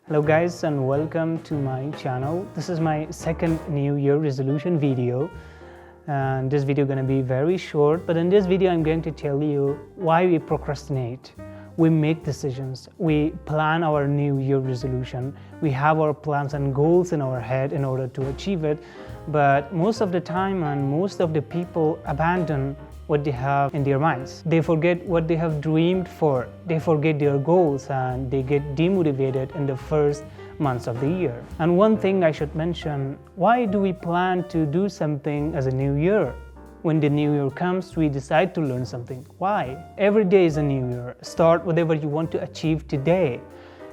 Hello guys and welcome to my channel. This is my second New Year resolution video, and this video gonna be very short, but in this video I'm going to tell you why we procrastinate. We make decisions, we plan our New Year resolution, we have our plans and goals in our head in order to achieve it, but most of the time and most of the people abandon what they have in their minds. They forget what they have dreamed for. They forget their goals and they get demotivated in the first months of the year. And one thing I should mention, why do we plan to do something as a new year? When the new year comes, we decide to learn something. Why? Every day is a new year. Start whatever you want to achieve today.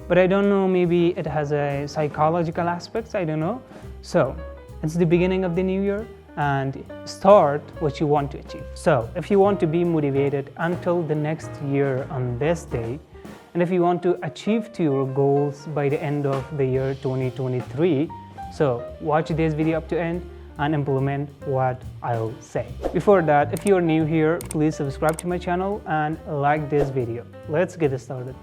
But I don't know, maybe it has a psychological aspect, I don't know. So, it's the beginning of the new year, and start what you want to achieve. So if you want to be motivated until the next year on this day, and if you want to achieve to your goals by the end of the year 2023, so watch this video up to end and implement what I'll say. Before that, if you're new here, please subscribe to my channel and like this video. Let's get started.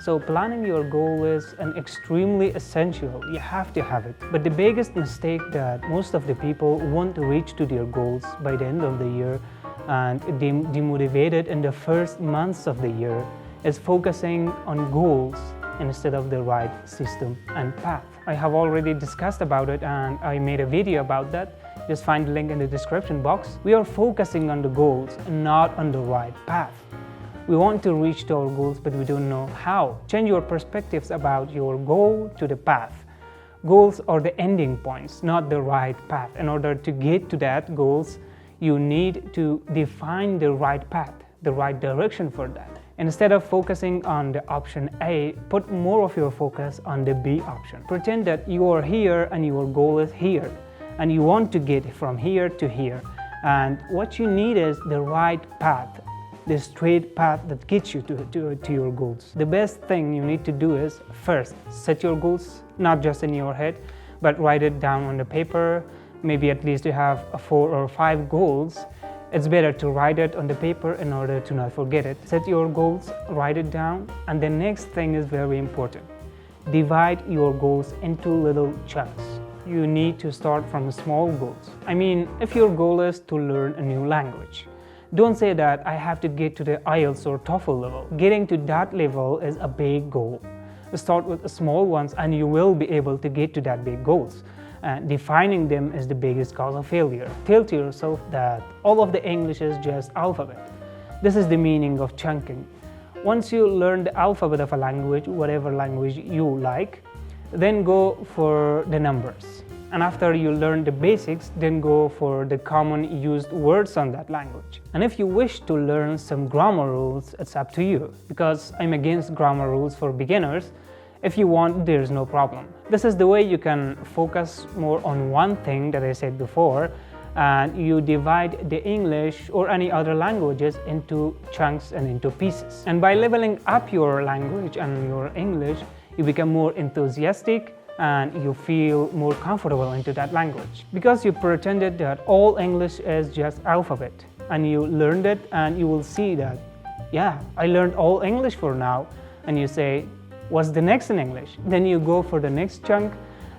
So planning your goal is an extremely essential. You have to have it. But the biggest mistake that most of the people won't reach to their goals by the end of the year and demotivated in the first months of the year is focusing on goals instead of the right system and path. I have already discussed about it and I made a video about that. Just find the link in the description box. We are focusing on the goals and not on the right path. We want to reach to our goals, but we don't know how. Change your perspectives about your goal to the path. Goals are the ending points, not the right path. In order to get to that goals, you need to define the right path, the right direction for that. Instead of focusing on the option A, put more of your focus on the B option. Pretend that you are here and your goal is here, and you want to get from here to here. And what you need is the right path, the straight path that gets you to your goals. The best thing you need to do is first set your goals, not just in your head, but write it down on the paper. Maybe at least you have 4 or 5 goals. It's better to write it on the paper in order to not forget it. Set your goals, write it down, and the next thing is very important. Divide your goals into little chunks. You need to start from small goals. I mean, if your goal is to learn a new language, don't say that I have to get to the IELTS or TOEFL level. Getting to that level is a big goal. Start with small ones and you will be able to get to that big goals. Defining them is the biggest cause of failure. Tell to yourself that all of the English is just alphabet. This is the meaning of chunking. Once you learn the alphabet of a language, whatever language you like, then go for the numbers. And after you learn the basics, then go for the common used words on that language. And if you wish to learn some grammar rules, it's up to you, because I'm against grammar rules for beginners. If you want, there's no problem. This is the way you can focus more on one thing that I said before, and you divide the English or any other languages into chunks and into pieces. And by leveling up your language and your English, you become more enthusiastic and you feel more comfortable into that language. Because you pretended that all English is just alphabet and you learned it, and you will see that, yeah, I learned all English for now, and you say, what's the next in English? Then you go for the next chunk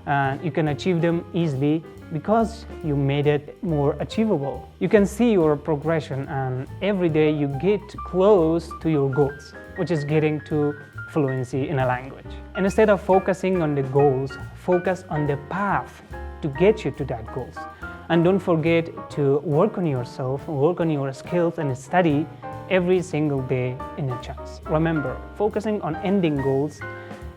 and you can achieve them easily because you made it more achievable. You can see your progression and every day you get close to your goals, which is getting to fluency in a language. And instead of focusing on the goals, focus on the path to get you to that goals. And don't forget to work on yourself, work on your skills and study every single day in a chance. Remember, focusing on ending goals,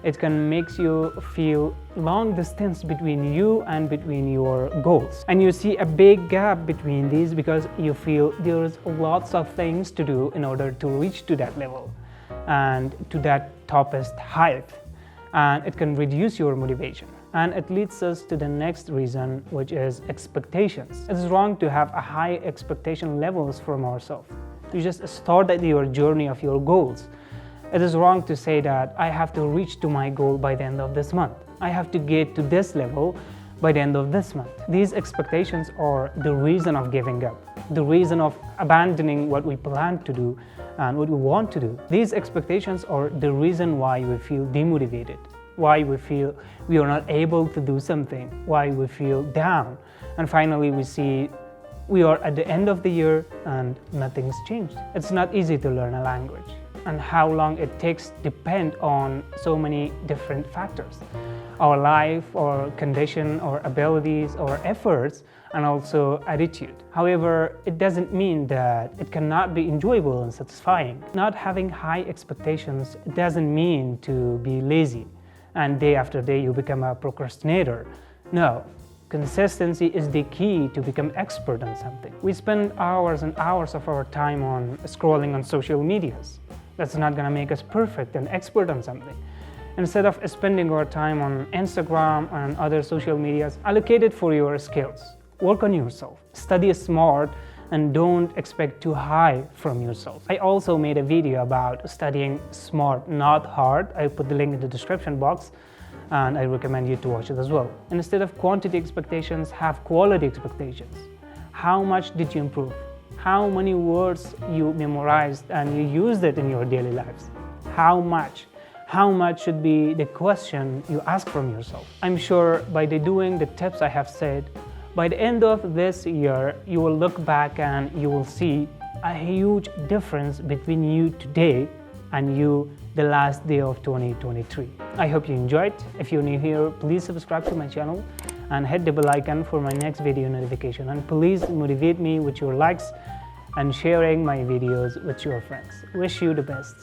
it can make you feel long distance between you and between your goals. And you see a big gap between these because you feel there's lots of things to do in order to reach to that level and to that toppest height, and it can reduce your motivation. And it leads us to the next reason, which is expectations. It's wrong to have a high expectation levels from ourselves. You just start at your journey of your goals. It is wrong to say that I have to reach to my goal by the end of this month. I have to get to this level by the end of this month. These expectations are the reason of giving up, the reason of abandoning what we plan to do and what we want to do. These expectations are the reason why we feel demotivated, why we feel we are not able to do something, why we feel down. And finally, we see we are at the end of the year and nothing's changed. It's not easy to learn a language, and how long it takes depend on so many different factors. Our life, our condition, our abilities, our efforts, and also attitude. However, it doesn't mean that it cannot be enjoyable and satisfying. Not having high expectations doesn't mean to be lazy and day after day you become a procrastinator. No, consistency is the key to become expert on something. We spend hours and hours of our time on scrolling on social medias. That's not gonna make us perfect and expert on something. Instead of spending our time on Instagram and other social medias, allocate it for your skills. Work on yourself. Study smart and don't expect too high from yourself. I also made a video about studying smart, not hard. I put the link in the description box and I recommend you to watch it as well. Instead of quantity expectations, have quality expectations. How much did you improve? How many words you memorized and you used it in your daily lives? How much? How much should be the question you ask from yourself. I'm sure by doing the tips I have said, by the end of this year, you will look back and you will see a huge difference between you today and you the last day of 2023. I hope you enjoyed. If you're new here, please subscribe to my channel and hit the bell icon for my next video notification. And please motivate me with your likes and sharing my videos with your friends. Wish you the best.